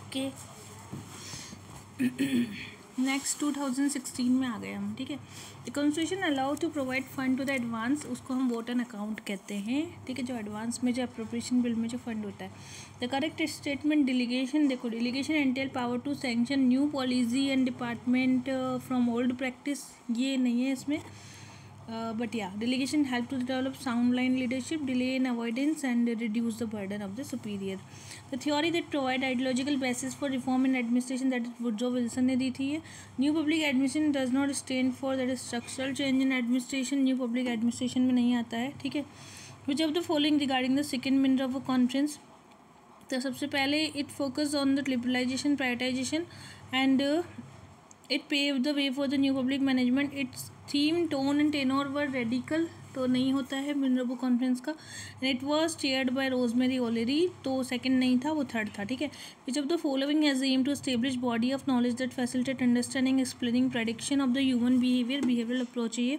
Okay, next 2016 में आ गए हम, ठीक है। The constitution allow to provide fund to the advance, उसको हम वोट एंड अकाउंट कहते हैं, ठीक है, जो एडवांस में जो अप्रोप्रिएशन बिल में जो फंड होता है। द करेक्ट स्टेटमेंट डेलीगेशन, देखो delegation entail power to sanction new policy and department from old practice, ये नहीं है इसमें, but yeah, delegation help to develop sound line leadership, delay in avoidance and reduce the burden of the superior. The theory that provide ideological basis for reform in administration, that is Woodrow Wilson ने दी थी। New public administration does not stand for that is structural change in administration, new public administration में नहीं आता है, ठीक है। Which of the following regarding the second minute of a conference, तो सबसे पहले it focus on the liberalization, privatization and it paved the way for the new public management. Its theme, tone and tenor were radical, तो नहीं होता है Minnowbrook conference का। It was chaired by Rosemary O'Leary, तो second नहीं था, वो third था, ठीक है। Which of the following has aim to establish body of knowledge that facilitate understanding, explaining, prediction of the human behaviour, behavioural approach है ये।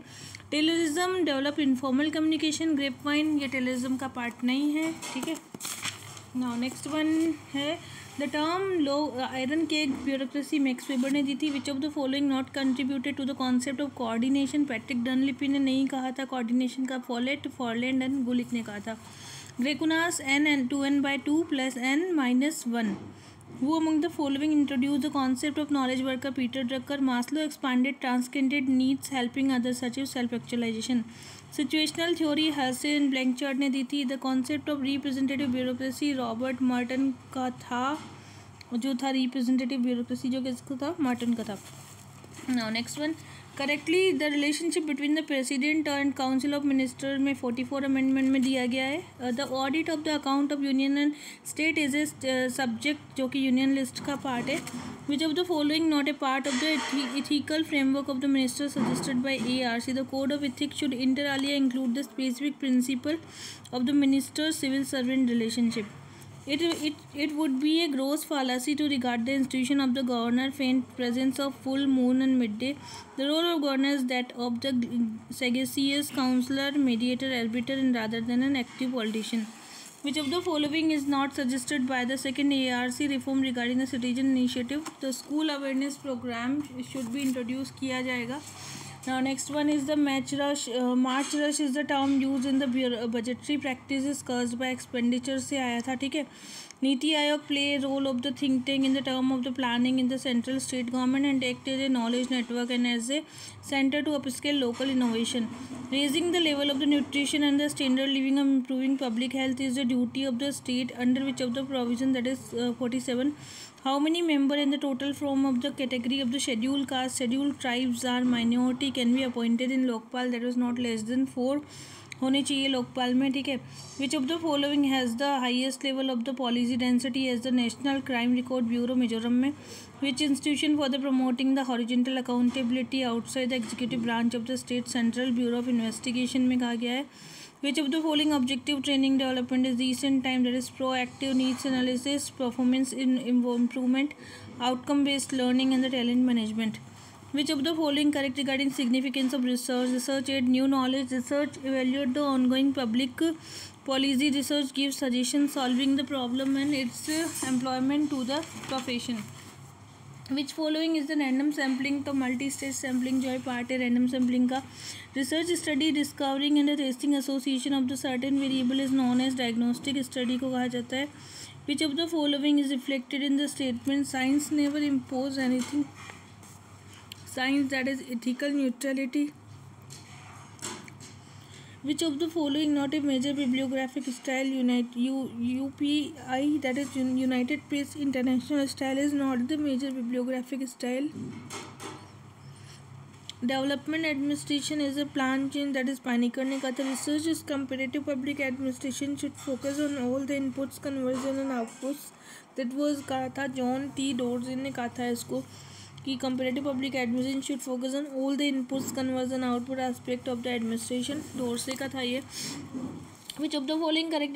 Taylorism develop informal communication, grape wine ये टेलरिज्म का पार्ट नहीं है, ठीक है। नाउ नेक्स्ट वन है the term low iron cage bureaucracy, max Weber ने दी थी। Which of the following not contributed to the concept of coordination, Patrick Dunleavy ने नहीं कहा था कोऑर्डिनेशन का, फॉलेट, फॉरलैंड एंड गुलिक ने कहा था। ग्रेकुनास n/2 plus n-1, Who among the following introduced the concept of knowledge worker, Peter Drucker. Maslow expanded transcendent needs helping others such as self-actualization. Situational theory Halsey and Blanchard ने दी थी। The concept of representative bureaucracy Robert Merton का था, जो था representative bureaucracy जो किसका था, मर्टन का था। Now next one, correctly the relationship between the president and council of minister में 44 अमेंडमेंट में दिया गया है। The audit of the account of union and state is a subject जो कि यूनियन लिस्ट का पार्ट है। Which of the following not a part of the ethical framework of the minister suggested by ARC। The code of ethics should inter Alia include the specific principle of the minister civil servant relationship. It would be a gross fallacy to regard the institution of the governor, faint presence of full moon and midday. The role of governor is that of the sagacious counselor, mediator, arbiter, and rather than an active politician. Which of the following is not suggested by the second ARC reform regarding the citizen initiative? The school awareness program should be introduced किया जाएगा। Now next one is the March rush is the term used in the budgetary practices caused by expenditure से आया था, ठीक है। NITI Aayog play a role of the think tank in the term of the planning in the central state government and act as a knowledge network and as a center to upscale local innovation. Raising the level of the nutrition and the standard living and improving public health is the duty of the state under which of the provision, that is 47. How many member in the total from of the category of the scheduled caste, scheduled tribes are minority can be appointed in Lokpal, that is not less than 4 होने चाहिए लोकपाल में, ठीक है। Which of the following has the highest level of the policy density as the National Crime Record Bureau Mizoram में? Which institution for the promoting the horizontal accountability outside the executive branch of the state? Central Bureau of Investigation में कहा गया है। Which of the following objective training development is recent time, that is proactive needs analysis, performance in improvement, outcome based learning and the talent management? Which of the following correct regarding significance of research? Research aid new knowledge, research evaluate the ongoing public policy, research gives suggestions solving the problem and its employment to the profession. Which following is the random sampling, तो multi stage sampling जो है part है random sampling का। Research study discovering and testing association of the certain variable is known as diagnostic study को कहा जाता है। Which of the following is reflected in the statement science never impose anything, science that is ethical neutrality. Which of the following not a major bibliographic style? UPI, that is United Press International style, is not the major bibliographic style. Development administration is a plan change, that is Panikkar ने कहा था। Research is comparative public administration should focus on all the inputs, conversion and outputs, that was कहा था John T डोर्जिन ने कहा था इसको कि comparative public administration should focus on all the inputs, conversion, output aspect of the administration, Dorsey का था ये। Which of the following correct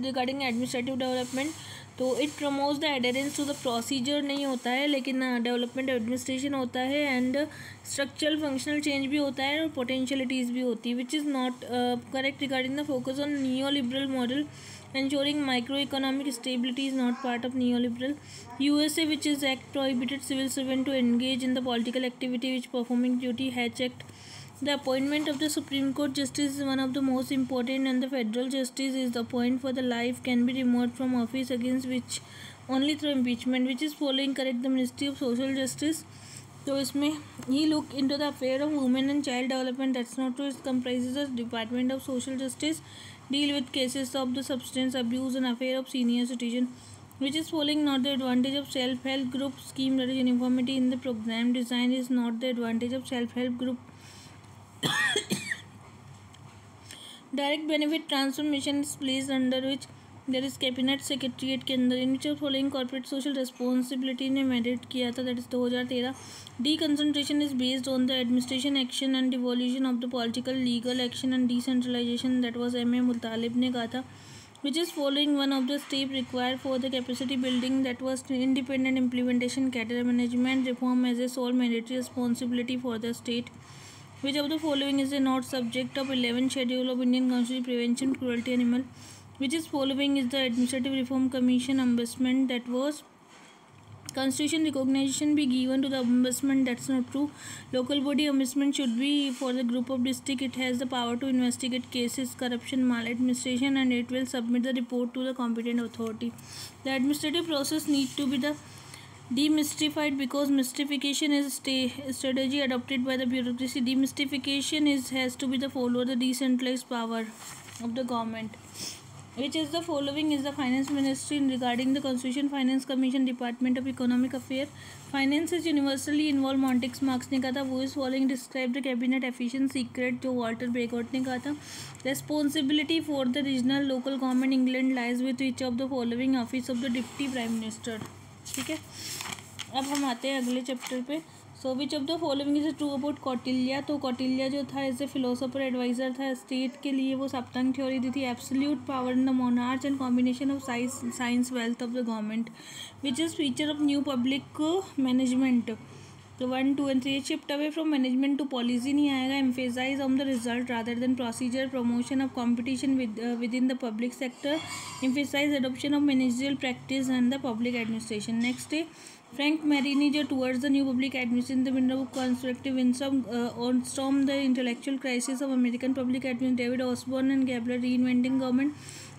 regarding administrative development, तो it promotes the adherence to the procedure नहीं होता है लेकिन development administration होता है एंड स्ट्रक्चरल फंक्शनल चेंज भी होता है और पोटेंशियलिटीज़ भी होती है। Which is not correct regarding the focus on neo liberal model, Ensuring microeconomic stability is not part of neoliberal USA, which is act prohibited civil servant to engage in the political activity which performing duty. Hatch Act. The appointment of the Supreme Court Justice is one of the most important, and the federal justice is the appointed for the life, can be removed from office against which only through impeachment, which is following correct the Ministry of Social Justice. तो इसमें ही look into the affair of women and child development, that's not true, it comprises the department of social justice, deal with cases of the substance abuse and affair of senior citizen, which is following not the advantage of self-help group scheme, that is uniformity in the program design is not the advantage of self-help group. Direct benefit transformation is placed under which there is cabinet secretariat के अंदर, in which following corporate social responsibility ने mandate किया था, that is 2013. Deconcentration is based on the administration action and devolution of the political legal action and decentralisation, that was M A Mutalib ने कहा था, which is following one of the step required for the capacity building, that was independent implementation cadre management reform as a sole mandatory responsibility for the state. Which of the following is not subject of 11th schedule of Indian Constitution prevention cruelty animal, which is following is the administrative reform commission ombudsman, that was constitution recognition be given to the ombudsman, that's not true. Local body ombudsman should be for the group of district, it has the power to investigate cases corruption maladministration and it will submit the report to the competent authority. The administrative process need to be the demystified because mystification is a strategy adopted by the bureaucracy. Demystification has to be the follow the decentralized power of the government. Which is the following is the finance ministry regarding the constitution, finance commission, department of economic affairs. Finance is universally involved, Montague Marx ने कहा था. वो इस following describe the cabinet efficient secret, जो Walter बेगॉट ने कहा था. Responsibility for the regional local government England lies with which of the following office of the deputy prime minister. ठीक है, अब हम आते हैं अगले चैप्टर पे. So which of the following is true about Kautilya. तो कौटिल्य जो था एज ए फिलोसोफर एडवाइजर था स्टेट के लिए, वो सप्तंग थ्योरी दी थी, absolute power in the monarch and combination of science wealth of the government, which is feature of new public management. तो 1, 2 and 3 shift away from management to policy नहीं आएगा. Emphasise on the result rather than procedure, promotion of competition within the public sector, emphasise adoption of managerial practice and the public administration. Next है Frank Marini जो towards the new public administration the window of constructive on storm the intellectual crisis of American public administration, David Osborne and Gaebler reinventing government,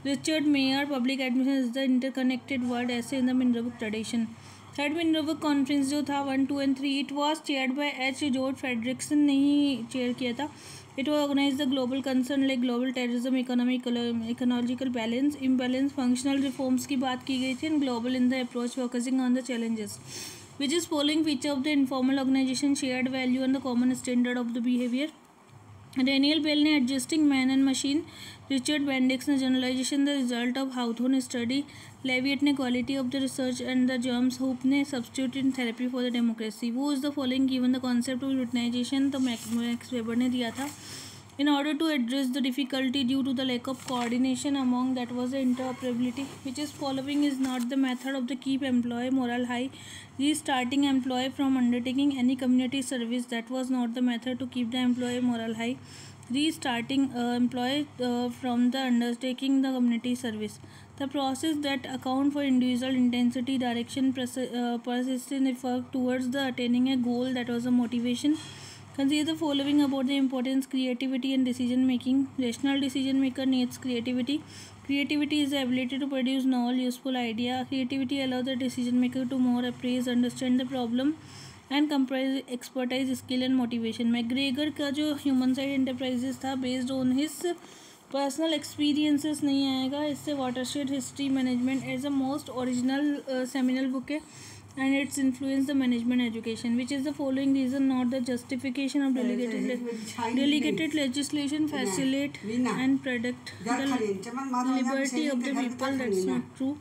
Richard Mayer public administration is the interconnected word ऐसे in the Minnowbrook tradition. Third Minnowbrook conference जो था 1, 2 and 3 it was chaired by H George Fredrickson ने ही chair किया था. It was organize the global concern like global terrorism, economical balance, imbalance, functional reforms की बात की गई थी and global in the approach focusing on the challenges. Which is following feature of the informal organization, shared value and the common standard of the behavior. Daniel Bell ने adjusting man and machine, Richard Bendix ने generalization the result of Hawthorne study, Levitt ने quality of the research and the germs, Hope ने substitute in therapy for the democracy. Who is the following given the concept of utilization, तो Max Weber ने दिया था. In order to address the difficulty due to the lack of coordination among, that was the interoperability. Which is following is not the method of the keep employee morale high, restarting employee from undertaking any community service, that was not the method to keep the employee morale high, restarting employee from the undertaking the community service. The process that account for individual intensity, direction, persistent effort towards the attaining a goal, that was a motivation. Consider the following about the importance, creativity and decision making. Rational decision maker needs creativity. Creativity is the ability to produce novel, useful idea. Creativity allows the decision maker to more appraise, understand the problem and comprise expertise, skill and motivation. McGregor का जो human side enterprises था based on his personal experiences नहीं आएगा. इससे watershed history management as a most original seminal book है and its influence the management education. Which is the following reason not the justification of delegated legislation facilitate and protect the liberty of the people, that's not true.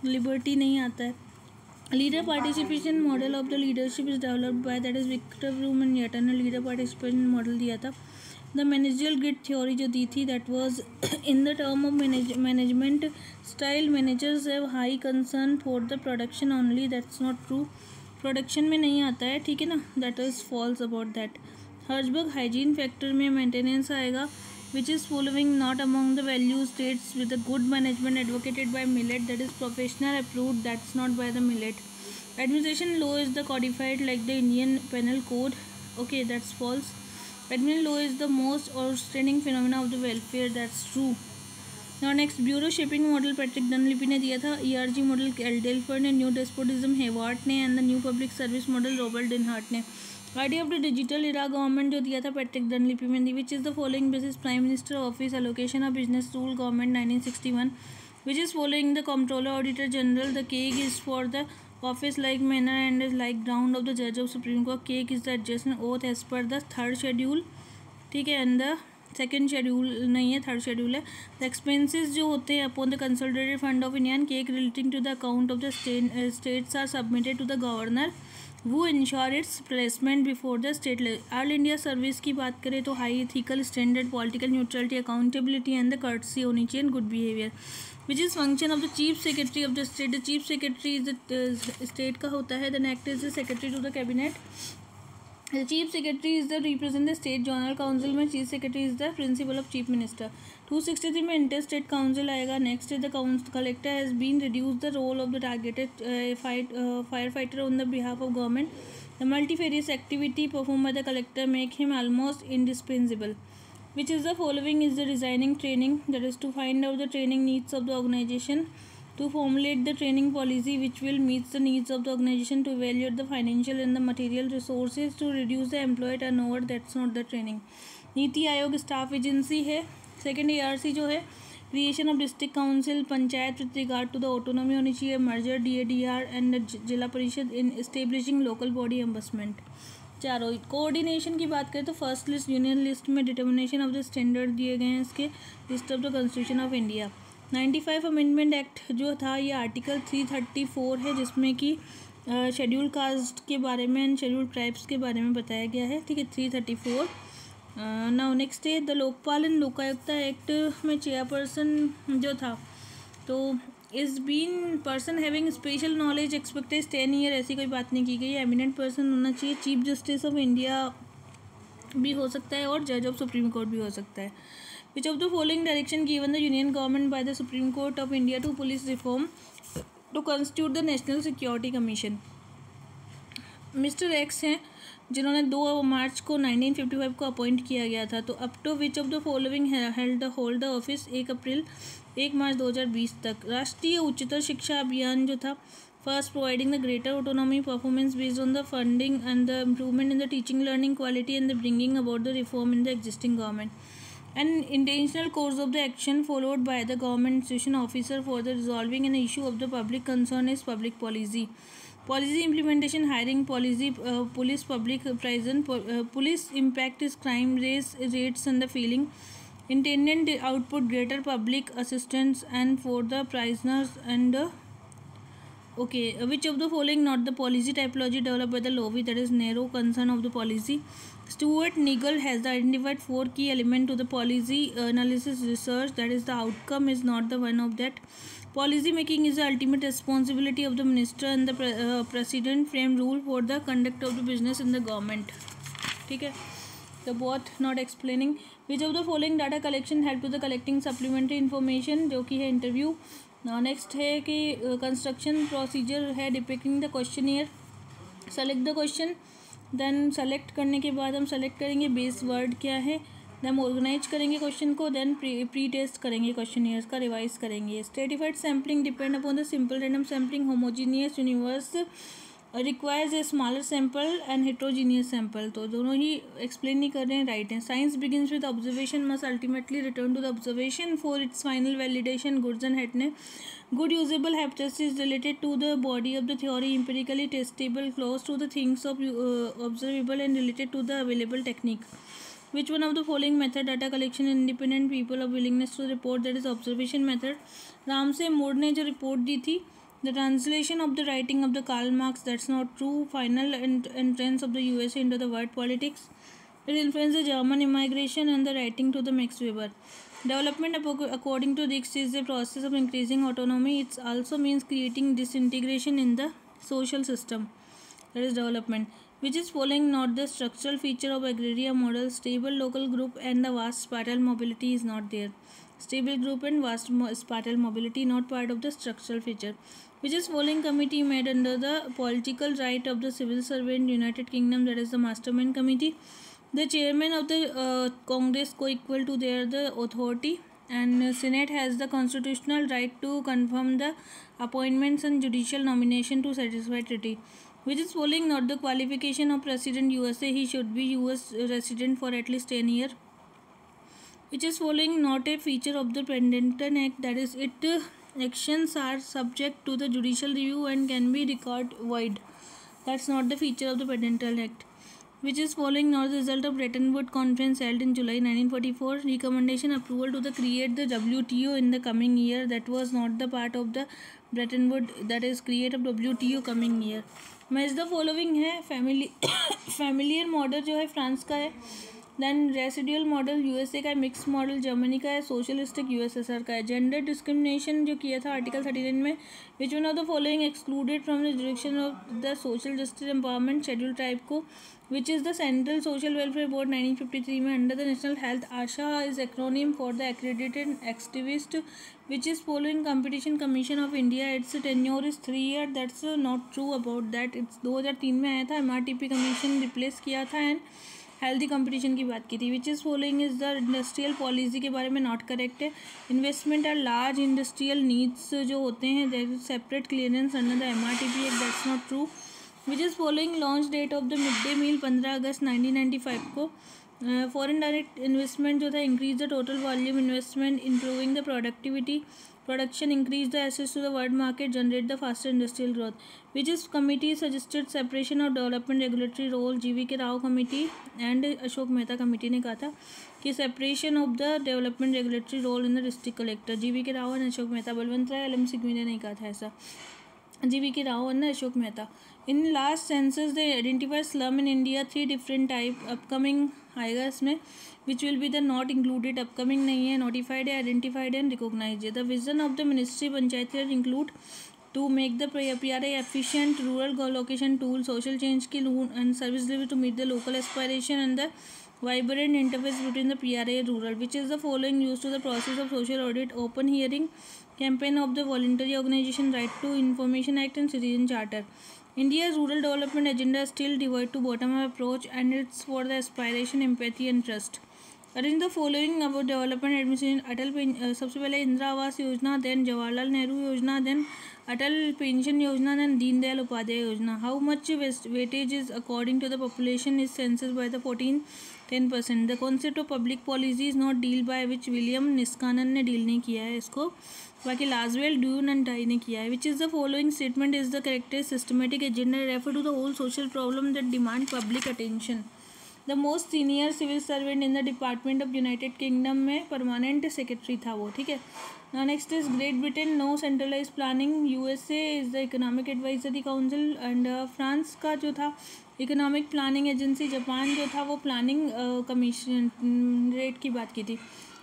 liberty नहीं आता है. Leader participation model of the leadership is developed by, that is Victor Vroom and Yatton ने leader participation model दिया था. The managerial grid theory जो दी थी, that was in the term of management style, managers have high concern for the production only, that's not true. Production में नहीं आता है, ठीक है ना, that is false about that. Herzberg hygiene factor में मेंटेनेंस आएगा. which is following not among the value states with the good management advocated by Millet, that is professional approved, that's not by the Millet. Administration law is the codified like the Indian penal code. Okay, that's false. Admin law is the most outstanding phenomena of the welfare, that's true. Now next, bureau shaping model Patrick Dunleavy ने दिया था, ERG model एल्डेल्फर ने, new despotism Hewart ने, and the new public service model Robert Denhardt ने. Idea of the digital era government जो दिया था Patrick Dunleavy में दी, which is the following basis prime minister office allocation of business rule government 1961, which is following the controller auditor general, the CAG is for the office like manner and is like ground of the जज of supreme court, CAG is the adjustment oath as पर the third schedule. ठीक है, and the second schedule नहीं है, third schedule है. The expenses जो होते हैं upon the consolidated fund of India, CAG relating to the account of the states are submitted to the governor वो ensure its placement before the state level. All India service की बात करें तो high ethical standard, political neutrality, accountability and the courtesy होनी चाहिए, good behaviour. Which is function of the chief secretary of the state, the chief secretary is the state का होता है, the next is the secretary to the cabinet. The chief secretary is the represent the state general council में chief secretary is the principal of chief minister. 263 में interstate council आएगा. Next is the collector has been reduced the role of the targeted firefighter on the behalf of government. The multifarious activity performed by the collector make him almost indispensable. Which is the following is the designing training, that is to find out the training needs of the organization, to formulate the training policy which will meet the needs of the organization, to evaluate the financial and the material resources, to reduce the employee turnover, that's not the training. NITI Aayog staff agency है. Second ARC जो है creation of district council, panchayat with regard to the autonomy होनी चाहिए, merger DADR and Zila Parishad in establishing local body embossment. चारों. Coordination की बात करें तो फर्स्ट लिस्ट यूनियन लिस्ट में डिटर्मिनेशन ऑफ द स्टैंडर्ड दिए गए हैं इसके, list of the constitution of India. 95 amendment act जो था ये आर्टिकल 334 है जिसमें कि शेड्यूल कास्ट के बारे में एंड शेड्यूल ट्राइब्स के बारे में बताया गया है. ठीक है, 334. नाउ नेक्स्ट है the Lokpal and Lokayukta act में चेयरपर्सन जो था तो is been person having special knowledge expected 10 year, ऐसी कोई बात नहीं की गई. एमिनेंट पर्सन होना चाहिए, चीफ जस्टिस ऑफ इंडिया भी हो सकता है और जज ऑफ सुप्रीम कोर्ट भी हो सकता है. Which of the following direction given the Union government by the Supreme Court of India to police reform to constitute the National Security Commission? Mister x हैं जिन्होंने 2 मार्च को 1955 को अपॉइंट किया गया था. तो up to which of the following hold the office 1 March 2020 तक. राष्ट्रीय उच्चतर शिक्षा अभियान जो था, first providing the greater autonomy performance based on the funding and the improvement in the teaching learning quality and the bringing about the reform in the existing government. An intentional course of the action followed by the government institution officer for the resolving an issue of the public concern is public policy. Policy implementation, hiring policy, police public prison, police impact is crime rates and the feeling. Intended output greater public assistance and for the prisoners and okay, which of the following not the policy typology developed by the Lowy, that is narrow concern of the policy. Stuart Nigel has identified 4 key elements to the policy analysis research, that is the outcome is not the one of that. Policy making is the ultimate responsibility of the minister and the president frame rule for the conduct of the business in the government. ठीक है, the both not explaining. Which of the following data collection help to the collecting supplementary information, जो कि है interview. Next है कि construction procedure है depicting the questionnaire. Select the question, then select करने के बाद हम सेलेक्ट करेंगे बेस वर्ड क्या है, देन हम ऑर्गेनाइज करेंगे क्वेश्चन को, देन प्री टेस्ट करेंगे क्वेश्चनियर्स का, रिवाइज करेंगे. Stratified sampling depend upon the simple random sampling. Homogeneous universe requires a smaller sample and heterogeneous sample. तो दोनों ही एक्सप्लेन नहीं कर रहे हैं, राइट हैं. Science begins with observation must ultimately return to the observation for its final validation. Goode and Hatt ने good usable hypothesis related to the body of the theory, empirically testable, close to the things of observable and related to the available technique. Which one of the following method data collection independent people of willingness to report, that is observation method. Ram से मोड़ ने जो report दी थी, the translation of the writing of the Karl Marx, that's not true. Final entrance of the USA into the world politics, it influenced the German immigration and the writing to the Max Weber. Development according to Dix is the process of increasing autonomy. It also means creating disintegration in the social system, that is development. Which is following not the structural feature of agraria model? Stable local group and the vast spatial mobility is not there. Stable group and vast spatial mobility not part of the structural feature. Which is following committee made under the political right of the civil servant United Kingdom, that is the Mastermind Committee. The chairman of the Congress co-equal to their the authority, and Senate has the constitutional right to confirm the appointments and judicial nomination to satisfy treaty. Which is following not the qualification of President USA? He should be US resident for at least 10 years. Which is following not a feature of the Pendleton Act, that is it actions are subject to the judicial review and can be record void. That's not the feature of the Pendleton Act. Which is following not the result of Bretton Woods conference held in July 1944? Recommendation approval to the create the WTO in the coming year. That was not the part of the Bretton Woods, that is create of WTO coming year. Match the following है familiar model जो है France का है, then residual model USA का है, mix model Germany का है, socialistic USSR का है. जेंडर डिस्क्रिमिनेशन जो किया था आर्टिकल 39 में, which one of the following excluded from the direction of the social justice empowerment schedule tribe को, which is the central social welfare board 1953 में under the national health. ASHA is acronym for the accredited activist. Which is following competition commission of India, its tenure is 3 years. That's not true about that. It's 2003 में आया था, MRTP commission replace किया था and healthy competition की बात की थी. Which is following is the industrial policy के बारे में नॉट करेक्ट है. Investment are large industrial needs जो होते हैं there is separate clearance under the MRTP act. That's not true. Which is following launch date of the mid day meal 15 अगस्त 1995 को. Foreign direct investment जो था increase the total volume investment, improving the productivity production, increase the access to the world market, generate the faster industrial growth. Which is committee suggested separation of development regulatory role? GV Rao committee and Ashok Mehta committee ने कहा था कि separation of the development regulatory role in the district collector. GV Rao and Ashok Mehta. Balwant Rai LM Singhvi ने नहीं कहा था ऐसा. GV Rao and Ashok Mehta. In last census they identify slum in India 3 different type. Upcoming आएगा इसमें. Which will be the not included, upcoming नहीं है, notified है, आइडेंटिफाइड एंड रिकॉग्नाइज है. The vision of the ministry panchayati raj include to make the PRA efficient, rural location tool, social change की and service delivery to meet the local aspiration and the vibrant interface between the PRA and rural. Which is the following used to the process of social audit? Open hearing, campaign of the voluntary organization, right to information act and citizen charter. India's rural development agenda is still devoid to bottom up approach and it's for the aspiration, empathy and trust. Arrange the following about development administration. Atal सबसे पहले Indira Awas Yojana, then Jawaharlal Nehru Yojana, then Atal pension Yojana, then Deendayal Upadhyay Yojana. How much weightage is according to the population is census by the 10%. The concept of public policy is not deal by which William Niskanen ने deal नहीं किया है इसको, बाकी लाजवेल dune and tie ने किया है. Which is the following statement is the correct systematic agenda refer to the whole social problem that demand public attention. The most senior civil servant in the department of United Kingdom में permanent secretary था वो, ठीक है. Next is Great Britain, no centralize planning. USA is the economic advisory council and France का जो था economic planning agency. Japan जो था वो प्लानिंग कमीशन रेट की बात की थी.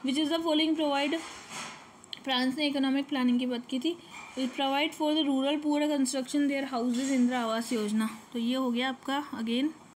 Which is the following provide, France ने इकोनॉमिक प्लानिंग की बात की थी. प्रोवाइड फॉर द रूरल पूरा construction their houses, Indira Awas योजना. तो ये हो गया आपका अगेन